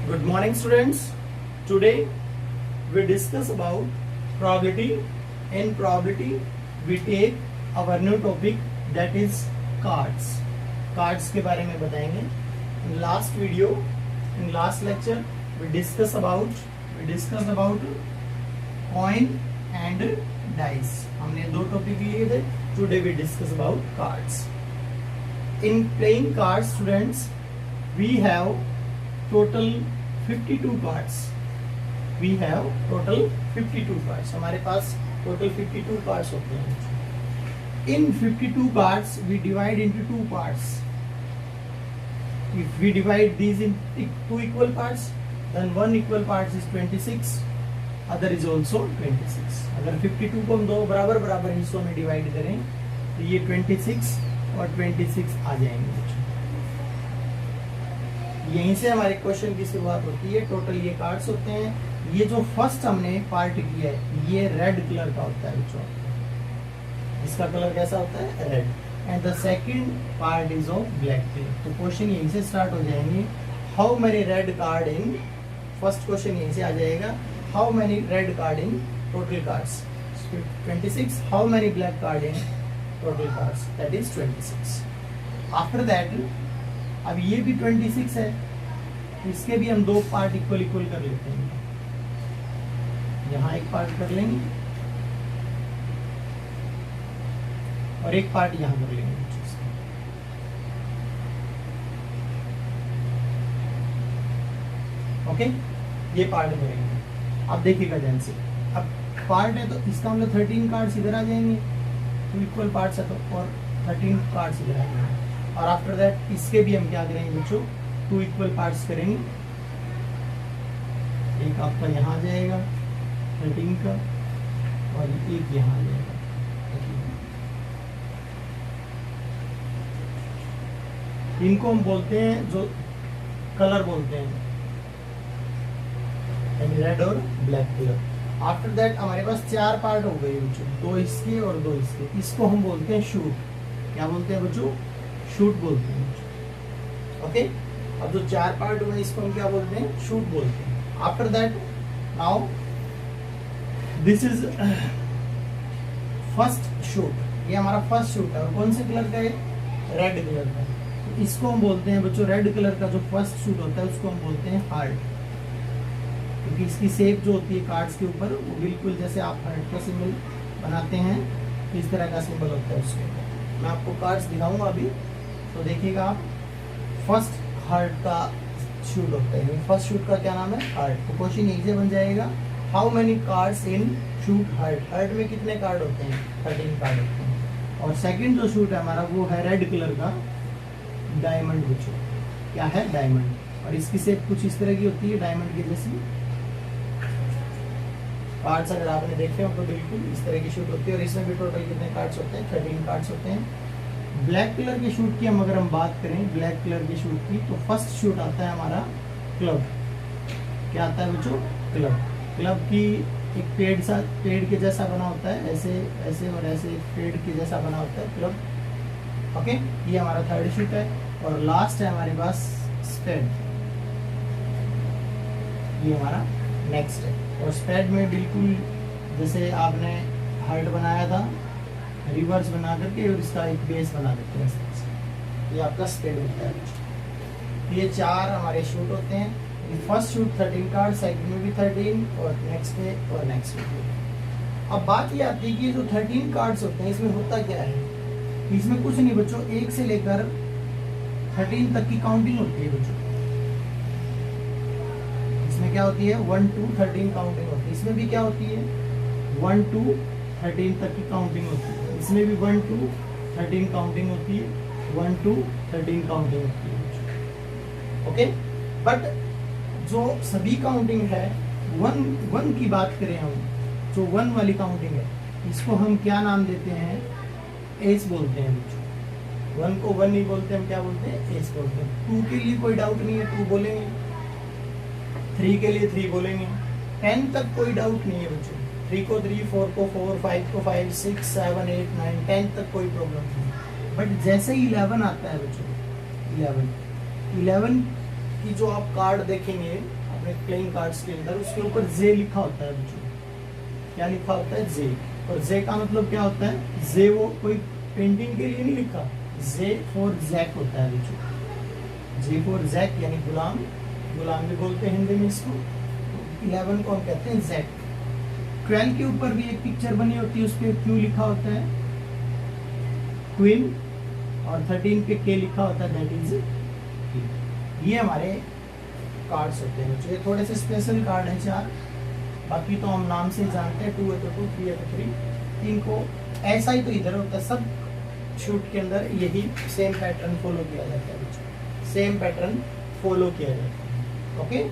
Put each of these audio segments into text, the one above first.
Good morning, students. Today we discuss about probability. In probability, we take our new topic that is cards. Cards के बारे में बताएंगे. In last video, in last lecture, we discuss about coin and dice. हमने दो topic लिए थे. Today we discuss about cards. In playing cards, students, we have total 52 cards. We have total 52 cards. हमारे पास total 52 cards होते हैं. In 52 cards, we divide into two parts. If we divide these into two equal parts, then one equal part is 26, other is also 26. अगर 52 को हम दो बराबर बराबर हिस्सों में डिवाइड करें तो ये 26 और 26 आ जाएंगे. यहीं से हमारे क्वेश्चन की शुरुआत होती है. टोटल ये कार्ड्स होते हैं. ये जो फर्स्ट हमने पार्ट किया है ये रेड कलर का होता है बच्चों. इसका कलर कैसा होता है? Red. And the second part is of black colour. तो क्वेश्चन यहीं से स्टार्ट हो जाएंगे. How many red card in, first question यहीं से आ जाएगा. How many red card in total cards? 26. How many black card in total cards? That is 26. After that अब ये भी 26 है, इसके भी हम दो पार्ट इक्वल इक्वल कर लेते हैं. यहाँ एक पार्ट कर लेंगे और एक पार्ट यहाँ कर लेंगे. ओके, ये पार्ट करेंगे. अब देखिएगा ध्यान से. अब पार्ट है तो इसका मतलब 13 कार्ड्स इधर आ जाएंगे. तो इक्वल पार्ट्स है तो और 13 कार्ड्स इधर आ जाएंगे. और आफ्टर दैट इसके भी हम क्या करेंगे बच्चों? टू इक्वल पार्ट्स करेंगे. एक आपका यहाँ आ जाएगा 13 का और एक यहाँ आ जाएगा. इनको हम बोलते हैं, जो कलर बोलते हैं, रेड और ब्लैक कलर. आफ्टर दैट हमारे पास चार पार्ट हो गए बच्चों. दो इसके और दो इसके. इसको हम बोलते हैं शूट. क्या बोलते हैं बच्चों? शूट बोलते हैं. ओके, अब जो चार पार्ट हुए इसको हम क्या बोलते हैं? शूट बोलते हैं. After that now this is first shoot. ये हमारा फर्स्ट शूट है. और कौन से कलर का है? रेड कलर का. तो इसको हम बोलते हैं बच्चों, रेड कलर का जो फर्स्ट शूट होता है उसको हम बोलते हैं हार्ट. क्योंकि इसकी शेप जो होती है कार्ड्स के ऊपर वो बिल्कुल जैसे आप हार्ट का सिंबल बनाते हैं इस तरह का सिंबल होता है उसके. मैं आपको कार्ड्स दिखाऊंगा अभी तो देखिएगा आप. फर्स्ट हार्ट का शूट होता है. फर्स्ट शूट का क्या नाम है? हार्ट. तो क्वेश्चन यही से बन जाएगा, how many cards in shoot heart? Heart में कितने कार्ड होते हैं? 13 कार्ड होते हैं. और सेकंड जो शूट है हमारा वो है रेड कलर का डायमंड. बच्चों क्या है? डायमंड. और इसकी शेप कुछ इस तरह की होती है डायमंड की जैसी. कार्ड्स अगर आपने देखे हो तो बिल्कुल इस तरह की शूट होती है. और इसमें भी टोटल कितने कार्ड्स होते हैं? 13 कार्ड्स होते हैं. ब्लैक कलर के शूट की हम अगर हम बात करें, ब्लैक कलर के शूट की, तो फर्स्ट शूट आता है हमारा क्लब. क्या आता है बच्चों? क्लब. क्लब की एक पेड़ के जैसा बना होता है, ऐसे ऐसे और ऐसे पेड़ के जैसा बना होता है क्लब. ओके, ये हमारा थर्ड शूट है. और लास्ट है हमारे पास स्पेड. ये हमारा नेक्स्ट है. और स्पेड में बिल्कुल जैसे आपने हार्ट बनाया था रिवर्स बना करके और इसका एक बेस बना देते हैं. ये आपका स्पेड होता है. ये चार हमारे शूट होते हैं. फर्स्ट शूट 13 कार्ड, सेकंड में भी 13 और नेक्स्ट में और नेक्स्ट में. अब बात ये आती है कि जो 13 कार्ड्स होते हैं इसमें होता क्या है? इसमें कुछ नहीं बच्चों, 1 से लेकर 13 तक की काउंटिंग होती है बच्चों. इसमें क्या होती है? 1 to 13 काउंटिंग होती है. इसमें भी क्या होती है? 1 to 13 तक की काउंटिंग होती है. इसमें भी 1 to 13 काउंटिंग होती है. 1 to 13 काउंटिंग होती है. ओके, बट जो सभी काउंटिंग है, वन की बात करें हम, जो 1 वाली काउंटिंग है इसको हम क्या नाम देते हैं? एस बोलते हैं बच्चों. 1 को 1 नहीं बोलते, हम क्या बोलते हैं? एस बोलते हैं. 2 के लिए कोई डाउट नहीं है, 2 बोलेंगे. 3 के लिए 3 बोलेंगे. 10 तक कोई डाउट नहीं है बच्चों. 3 को 3, 4 को 4, 5 को 5, 6, 7, 8, 9, 10 तक कोई प्रॉब्लम नहीं. बट जैसे ही 11 आता है बच्चों, 11 कि जो आप कार्ड देखेंगे अपने प्लेइंग कार्ड्स के अंदर, उसके ऊपर जे लिखा होता है बच्चों। क्या लिखा होता है? जे। और जे का मतलब क्या होता है? जे वो कोई पेंटिंग के लिए नहीं लिखा, जे फॉर जैक होता है बच्चों। जे फॉर जैक यानी गुलाम, गुलाम भी बोलते हैं हिंदी में इसको। 11 को हम कहते हैं जैक। 12 के ऊपर भी एक पिक्चर बनी होती है, उस पर क्यू लिखा होता है, क्वीन। और 13 पे के लिखा होता है, दैट इज। ये हमारे कार्ड्स होते हैं बच्चों। ये थोड़े से स्पेशल कार्ड हैं 4, बाकी तो हम नाम से जानते हैं। 2 है तो 2, 3 है तो 3। इनको ऐसा ही तो इधर होता है, सब शूट के अंदर यही सेम पैटर्न फॉलो किया जाता है बच्चों, सेम पैटर्न फॉलो किया जाता है। ओके,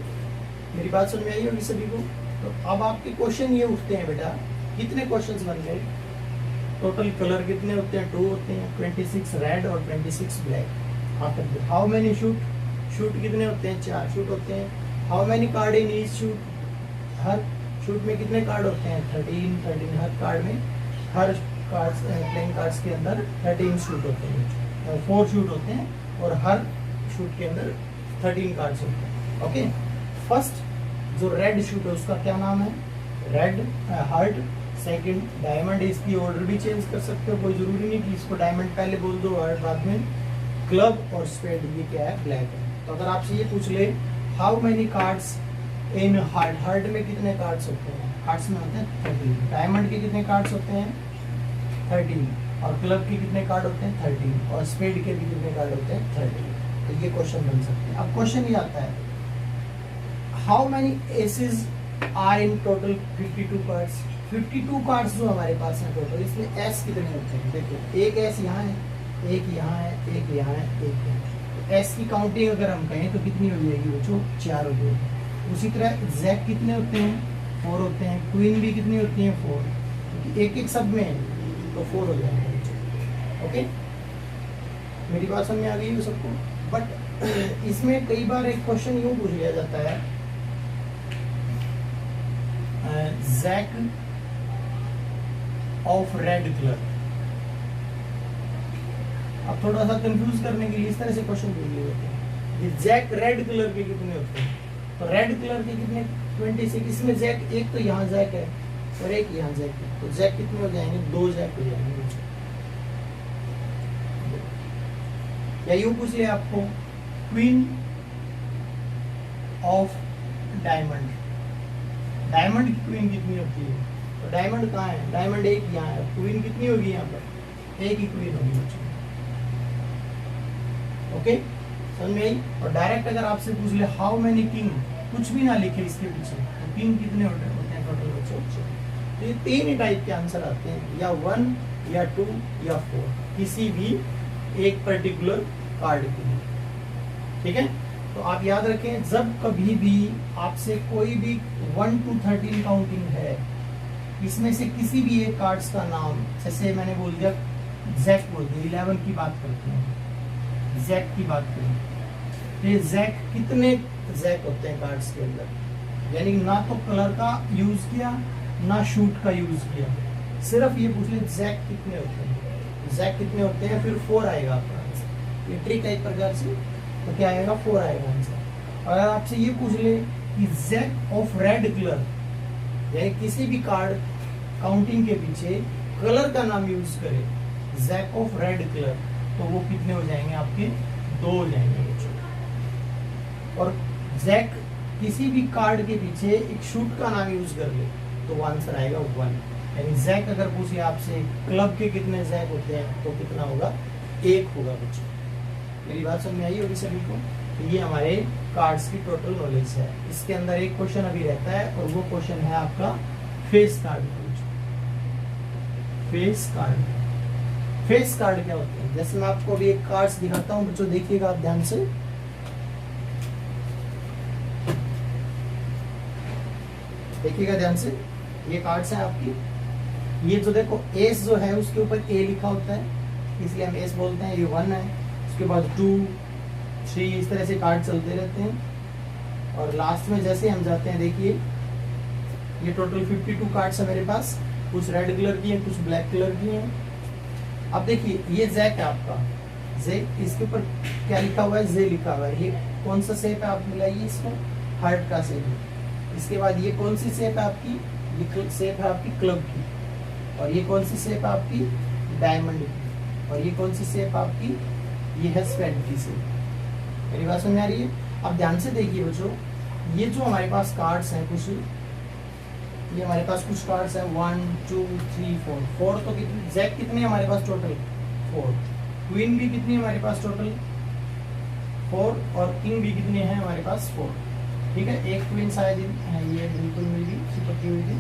मेरी बात समझ में आई होगी सभी को? तो अब आपके क्वेश्चन ये उठते हैं बेटा, कितने क्वेश्चंस बन गए? टोटल कलर कितने होते हैं? 2 होते हैं, 26 रेड और 26 black. After how many shoot, shoot कितने होते हैं? 4 शूट होते हैं। How many card in each shoot, her shoot में कितने कार्ड होते हैं? 13 हर कार्ड में, हर कार्ड्स प्लेइंग कार्ड्स के अंदर 13 शूट होते हैं, 4 शूट होते हैं, और हर शूट के अंदर 13 कार्ड्स होते हैं। ओके, फर्स्ट जो रेड शूट है उसका क्या नाम है? Red heart. सेकंड डायमंड, इसकी ऑर्डर भी चेंज कर सकते हो, कोई जरूरी नहीं कि इसको डायमंड पहले बोल दो और बाद में। क्लब और स्पेड, ये क्या है? ब्लैक है। तो अगर आपसे ये पूछ ले how many cards in heart, heart में कितने कार्ड्स होते हैं? हार्ट्स में होते हैं 13। डायमंड के कितने कार्ड्स होते हैं? 13। और क्लब के कितने कार्ड होते हैं? 13। और स्पेड के भी कितने कार्ड होते हैं? 13। तो ये क्वेश्चन बन सकते हैं। अब क्वेश्चन ये आता है, how many aces are in total? 52 cards. 52 cards जो हमारे पास है टोटल, इसमें एस कितने होते हैं? देखो, एक एस यहाँ है, एक यहाँ है, एक यहाँ है, एक यहाँ। तो एस की काउंटिंग अगर हम कहें तो कितनी हो जाएगी बच्चों? 4 हो जाएगी। उसी तरह जैक कितने होते हैं? 4 होते हैं। क्वीन भी कितनी होती है? 4, क्योंकि एक एक सब में है तो 4 हो जाएगा बच्चों। ओके, मेरी बात समझ में आ गई है सबको? बट इसमें कई बार एक क्वेश्चन यूं पूछ लिया जाता है, जैक ऑफ रेड कलर। अब थोड़ा सा कंफ्यूज करने के लिए इस तरह से क्वेश्चन पूछ लिए होते हैं, ये जैक रेड कलर के कितने होते हैं? तो रेड कलर के कितने? 26। इसमें जैक एक तो यहाँ जैक है और एक यहाँ जैक है, तो जैक कितने हो जाएंगे? 2 जैक हो जाएंगे। या यूं पूछ लिया आपको, क्वीन ऑफ डायमंड, डायमंड की क्वीन कितनी होती है? तो डायमंड कहाँ है? डायमंड एक यहाँ है, क्वीन कितनी होगी यहाँ पर? एक ही क्वीन होगी बच्चों। ओके, समझ में आई? और डायरेक्ट अगर आपसे पूछ ले हाउ मेनी किंग, कुछ भी ना लिखे इसके पीछे, तो किंग कितने होते हैं टोटल बच्चों? तो ये 3 ही टाइप के आंसर आते हैं, या 1 या 2 या 4, किसी भी एक पर्टिकुलर कार्ड के लिए। ठीक है, तो आप याद रखें, जब कभी भी आपसे कोई भी 1 to 13 काउंटिंग है, इसमें से किसी भी एक कार्ड्स का नाम, जैसे मैंने बोल दिया जैक बोल दिया, 11 की बात करते हैं, जैक की बात करें, तो ये जैक कितने जैक होते हैं कार्ड्स के अंदर? यानी ना तो कलर का यूज किया ना शूट का यूज किया, सिर्फ ये पूछ ले जैक कितने होते हैं, जैक कितने होते हैं, फिर 4 आएगा आपका आंसर। ये ट्रिक है एक प्रकार से, तो क्या आएगा? 4 आएगा आंसर। अगर आपसे ये पूछ ले कि जैक ऑफ रेड कलर, यानी किसी भी कार्ड काउंटिंग के पीछे कलर का नाम यूज करे, जैक ऑफ रेड कलर, तो वो कितने हो जाएंगे आपके? 2 हो जाएंगे बच्चों। और जैक किसी भी कार्ड के पीछे एक शूट का नाम यूज कर ले, तो वो आंसर आएगा 1। यानी जैक अगर पूछे आपसे क्लब के कितने जैक होते हैं, तो कितना होगा? 1 होगा बच्चों। मेरी बात समझ में आई होगी सभी को? तो ये हमारे कार्ड्स की टोटल नॉलेज है। इसके अंदर एक क्वेश्चन अभी रहता है, और वो क्वेश्चन है आपका face card. Face card, face card क्या होते हैं? जैसे मैं आपको अभी एक कार्ड्स दिखाता हूँ बच्चों, देखिएगा आप ध्यान से। देखिएगा ध्यान से, ये कार्ड्स हैं आपकी। ये जो देखो एस जो है उसके ऊपर ए लिखा होता है, इसलिए हम एस बोलते हैं। ये 1 है, उसके बाद 2, 3, इस तरह से कार्ड चलते रहते हैं। और लास्ट में जैसे हम जाते हैं, देखिए ये टोटल 52 कार्ड्स है मेरे पास, कुछ रेड कलर की हैं, कुछ ब्लैक कलर की हैं। अब देखिए ये जैक है आपका, जे, इसके ऊपर क्या लिखा हुआ है? जे लिखा हुआ है। ये कौन सा शेप है आप मिलाइए इसमें, हार्ट का शेप है। इसके बाद ये कौन सी शेप है आपकी, ये शेप है आपकी क्लब की, और ये कौन सी शेप है आपकी, डायमंड की, और ये कौन सी शेप आपकी, ये है स्क्वायर की शेप। मेरी बात समझ आ रही है? अब ध्यान से देखिए बच्चों, ये जो हमारे पास कार्ड्स हैं कुछ, ये हमारे पास कुछ कार्ड्स हैं 1 2 3 4, 4 तो कितने, जैक कितने हमारे पास टोटल 4, क्वीन भी कितनी हमारे पास टोटल 4, और किंग भी कितने हैं हमारे पास 4। ठीक है, एक क्वीन शायद है, ये बिल्कुल मिल गई, चिपकी हुई थी।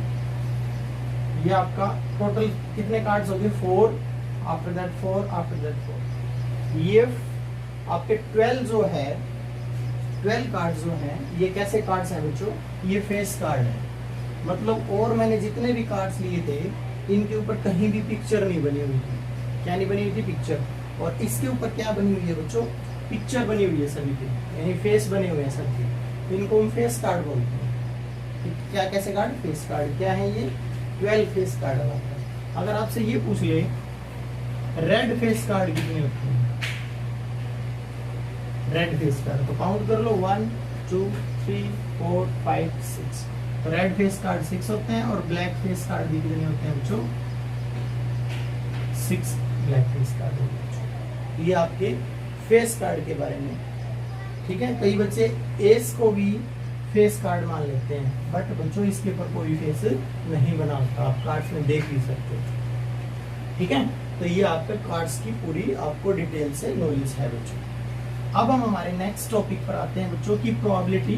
ये आपका टोटल कितने कार्ड्स हो गए 4, आफ्टर दैट 4, आफ्टर दैट 4। ये आपके 12 जो है, 12 कार्ड जो हैं, ये कैसे कार्ड्स हैं बच्चों, ये फेस कार्ड है। मतलब और मैंने जितने भी कार्ड्स लिए थे, इनके ऊपर कहीं भी पिक्चर नहीं बनी हुई थी। क्या नहीं बनी हुई थी, पिक्चर। और इसके ऊपर क्या बनी हुई है बच्चों, पिक्चर बनी हुई है सभी के, यानी फेस बने हुए हैं सबके, तो इनको हम फेस कार्ड बोलते हैं। क्या कैसे कार्ड, फेस कार्ड। क्या है ये, 12 फेस कार्ड है। अगर आपसे ये पूछ ले रेड फेस कार्ड कितने होते हैं, रेड फेस कार्ड, तो काउंट कर लो 1 2 3 4 5 6। तो रेड फेस कार्ड 6 होते हैं, और ब्लैक फेस कार्ड भी कितने होते हैं बच्चों, 6 ब्लैक फेस कार्ड होते हैं। ये आपके फेस कार्ड के बारे में। ठीक है, कई बच्चे एस को भी फेस कार्ड मान लेते हैं, बट बच्चों इसके ऊपर कोई फेस नहीं बना होता, आप कार्ड्स में देख भी सकते हो। ठीक है, तो ये आपके कार्ड्स की पूरी आपको डिटेल से नॉलेज है बच्चों। अब हम हमारे नेक्स्ट टॉपिक पर आते हैं बच्चों की प्रोबेबिलिटी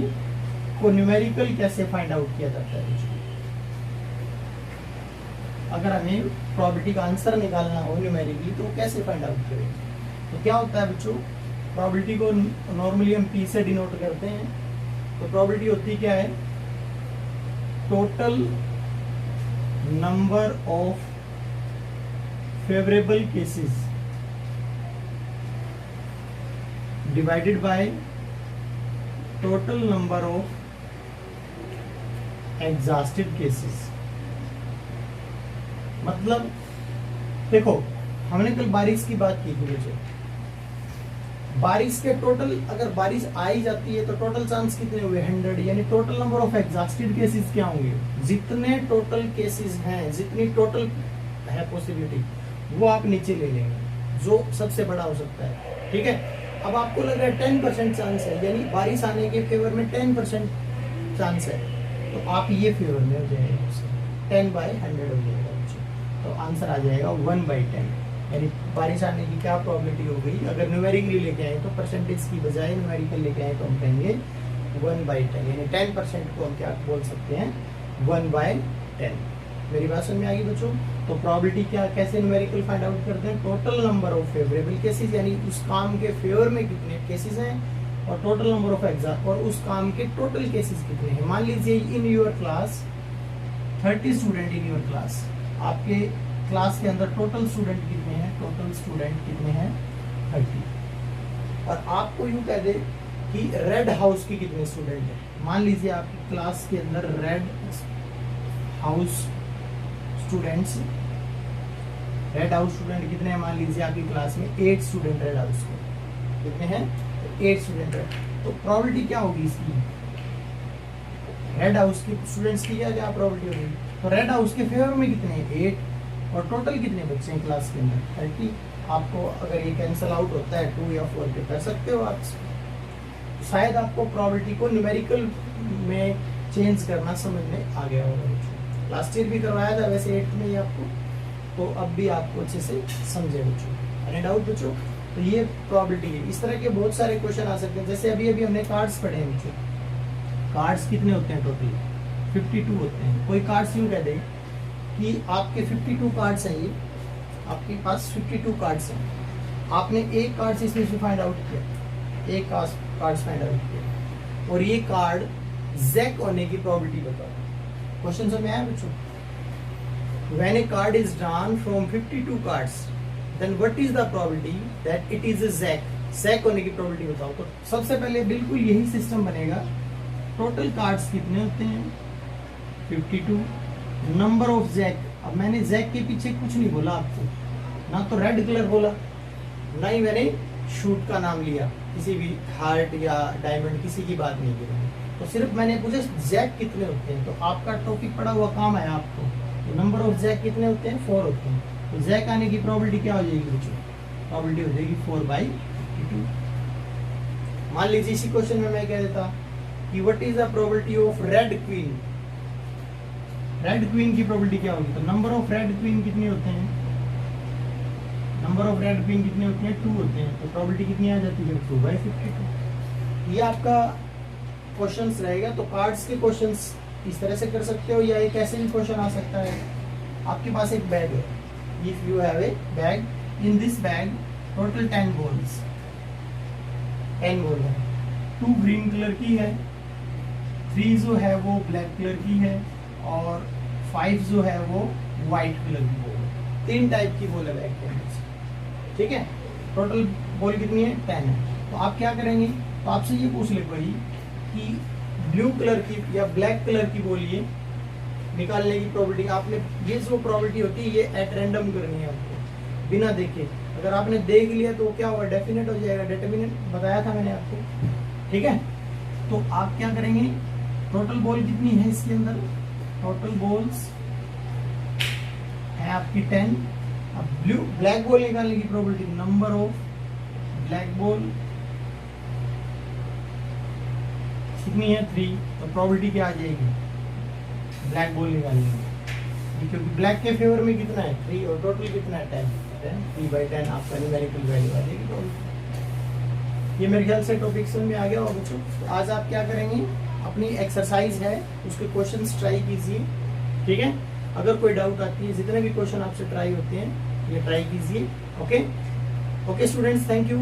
को न्यूमेरिकल कैसे फाइंड आउट किया जाता है बच्चों। अगर हमें प्रोबेबिलिटी का आंसर निकालना हो न्यूमेरिकली तो कैसे फाइंड आउट करेंगे, तो क्या होता है बच्चों, प्रोबेबिलिटी को नॉर्मली हम P से डिनोट करते हैं। तो प्रोबेबिलिटी होती क्या है, total number of favourable cases divided by total number of exhausted cases. मतलब देखो, हमने कल बारिश की बात की थी बच्चों, बारिश के टोटल, अगर बारिश आ ही जाती है तो टोटल चांस कितने हुए 100, यानी total number of exhausted cases क्या होंगे, जितने टोटल केसेस हैं, जितनी टोटल है पॉसिबिलिटी, वो आप नीचे ले लेंगे, जो सबसे बड़ा हो सकता है। ठीक है, अब आपको लग रहा है 10% चांस है, यानी बारिश आने के फेवर में 10% चांस है, तो आप ये फेवर में हो जाएगा, 10/100 हो जाएगा। तो आंसर आ जाएगा 1/10, यानी बारिश आने की क्या प्रोबेबिलिटी हो गई। अगर न्यूमेरिकली लेके आए तो परसेंटेज की बजाय न्यूमेरिकल लेके आए तो हम कहेंगे 1/10, यानी 10% को हम क्या बोल सकते हैं, 1/10। मेरी बात समझ में आ गई बच्चों। तो प्रोबेबिलिटी क्या, कैसे न्यूमेरिकल फाइंड आउट करते हैं, total number of favourable cases, यानी उस काम के फेवर में कितने केसेस हैं, और टोटल नंबर ऑफ एग्जाम, और उस काम के टोटल केसेस कितने हैं। मान लीजिए in your class 30 student in your class, आपके क्लास के अंदर टोटल स्टूडेंट कितने हैं, टोटल स्टूडेंट कितने हैं 30, और आपको यूं कह दे कि रेड हाउस की कितने स्टूडेंट हैं। मान लीजिए आपकी क्लास के अंदर red house students, red house student कितने हैं, मान लीजिए आपकी क्लास में 8 स्टूडेंट रेड हाउस के कितने हैं, 8 स्टूडेंट है। तो प्रोबेबिलिटी क्या होगी इसकी, रेड हाउस की स्टूडेंट्स की क्या प्रोबेबिलिटी होगी, तो रेड हाउस के फेवर में कितने हैं 8, और टोटल कितने बच्चे हैं क्लास के अंदर 30। आपको अगर ये कैंसल आउट होता है 2 या 4 पे कर सकते हो आप। शायद आपको प्रोबेबिलिटी को न्यूमेरिकल में चेंज करना समझ में आ गया होगा बच्चों। लास्ट ईयर भी करवाया था वैसे 8th में ही आपको, तो अब भी आपको अच्छे से समझे बच्चों। एनी डाउट बच्चों, तो ये प्रोबेबिलिटी है। इस तरह के बहुत सारे क्वेश्चन आ सकते हैं, जैसे अभी हमने कार्ड्स पढ़े हैं बच्चों, कार्ड्स कितने होते हैं टोटल 52 होते हैं। कोई कार्ड्स यूं कह दे कि आपके 52 कार्ड्स हैं, ये आपके पास 52 कार्ड्स हैं, आपने एक कार्ड से इसमें से फाइंड आउट किया, एक कार्ड फाइंड आउट किया, और ये कार्ड जैक होने की प्रोबेबिलिटी बताओ। क्वेश्चन समझ में आया बच्चों, when a card is drawn from 52 cards then what is the probability that it is a jack होने की प्रोबेबिलिटी बताओ। तो सबसे पहले बिल्कुल यही सिस्टम बनेगा, टोटल कार्ड्स कितने होते हैं 52, नंबर ऑफ जैक। अब मैंने जैक के पीछे कुछ नहीं बोला आपको, ना तो रेड कलर बोला, ना ही मैंने शूट का नाम लिया, किसी भी हार्ट या डायमंड किसी की बात नहीं करेंगे। तो सिर्फ मैंने पूछा जैक कितने होते हैं, तो आपका टॉपिक पड़ा हुआ काम है आपको। तो नंबर ऑफ जैक कितने होते हैं, 4 होते हैं। तो जैक आने की प्रोबेबिलिटी क्या हो जाएगी बच्चों, प्रोबेबिलिटी हो जाएगी 4/52। मान लीजिए इसी क्वेश्चन में मैं कह देता कि what is the probability of red queen, red queen की प्रोबेबिलिटी क्या होगी। तो नंबर ऑफ रेड क्वीन कितने होते हैं, नंबर ऑफ रेड क्वीन कितने होते हैं, 2 होते हैं। तो प्रोबेबिलिटी कितनी आ जाती है, 2/52। ये आपका क्वेश्चंस रहेगा। तो कार्ड्स के क्वेश्चंस इस तरह से कर सकते हो, या एक ऐसे भी क्वेश्चन आ सकता है, आपके पास एक बैग है, if you have a bag, in this bag total 10 balls, 10 ball है, 2 ग्रीन कलर की है, 3 जो है वो ब्लैक कलर की है, और 5 जो है वो व्हाइट कलर की बॉल है। 3 टाइप की बॉल है बैग के अंदर से, ठीक है। टोटल बॉल कितनी है, 10 है। तो आप क्या करेंगे, तो आपसे ये पूछ ले कोई कि ब्लू कलर की या ब्लैक कलर की बॉल ये निकालने की प्रोबेबिलिटी, आपने ये जो प्रोबेबिलिटी होती है ये एट रैंडम करनी है आपको, बिना देखे। अगर आपने देख लिया तो क्या होगा, डेफिनेट हो जाएगा, डिटरमिनेंट बताया था मैंने आपको, ठीक है। तो आप क्या करेंगे, टोटल बॉल कितनी है इसके अंदर, टोटल बॉल्स है आपकी 10। अब ब्लैक बॉल निकालने की probability, number of black ball कितनी है, 3। तो प्रोबेबिलिटी क्या आ जाएगी, ब्लैक बॉल निकालने की, क्योंकि ब्लैक के फेवर में कितना है, 3, और टोटल कितना है, 10। 3/10 आपका न्यूमेरिकल वैल्यू आ जाएगी। तो ये मेरे ख्याल से टॉपिक समझ में आ गया होगा बच्चों। तो आज आप क्या करेंगे, अपनी एक्सरसाइज है उसके क्वेश्चंस ट्राई कीजिए, ठीक है। अगर कोई डाउट आती है, जितने भी क्वेश्चन आपसे ट्राई होते हैं ये ट्राई कीजिए, okay. Okay students, thank you.